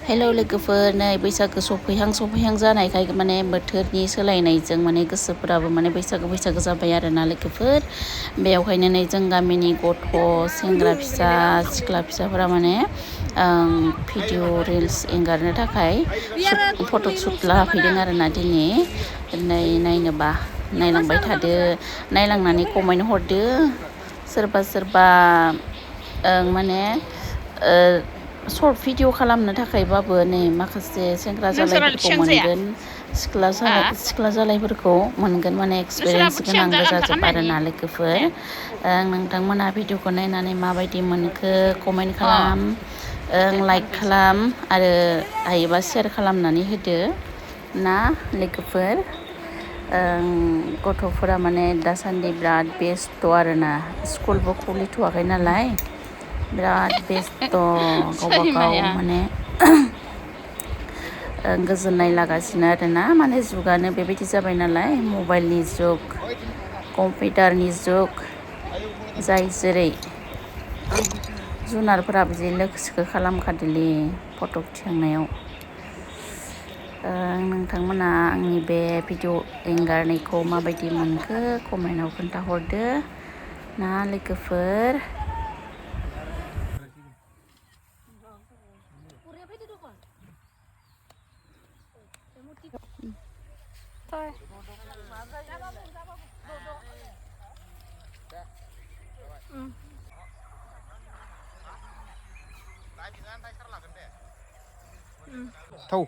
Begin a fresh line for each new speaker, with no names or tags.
hello लोगोफोर नै बैसागो सफैहां जानायखाय माने बोथोरनि सोलायनायजों माने गोसोफोराबो माने बैसागो जाबाय आरोना लोगोफोर बेयावहायनो नै जों गामिनि गथ' सेंग्रा फिसा सिख्ला फिसाफोरा माने भिडिअ रिल्स एंगारनो थाखाय फट' शुट लाफैदों आरोना दिनै नै नायनोबा नायलांबाय थादो नायलांनानै कमेन्ट हरदो सोरबा माने सर्ट भिडिअ खालामनो थाखायबाबो नै माखासे सेंग्रा जालायफोरखौ मोनगोन सिख्ला जालायफोरखौ मोनगोन माने एक्सपिरियेन्स गोनां गोजाजोब आरोना लोगोफोर नोंथांमोना भिडिअखौ नायनानै माबायदि मोनखो कमेन्ट खालाम लाइक खालाम आरो हायोबा शेयार खालामनानै होदो ना लोगोफोर गथ'फोरा माने दासान्दि बिराद बेस्थ' आरोना स्कुलबो खुलिथ'वाखै नालाय बिराद बेस्थ' गावबागाव माने गोजोननाय लागासिनो आरोना माने जुगानो बेबायदि जाबाय नालाय मबाइलनि जुग कम्पिउटारनि जुग जाय जेरै जुनारफोराबो जि लोगो खालामखादोलै फट' थिखांनायाव नोंथांमोना आंनि बे भिडिअ एंगारनायखौ माबायदि मोनखो कमेन्टआव खोन्थाहरदो ना लोगोफोर
Thâu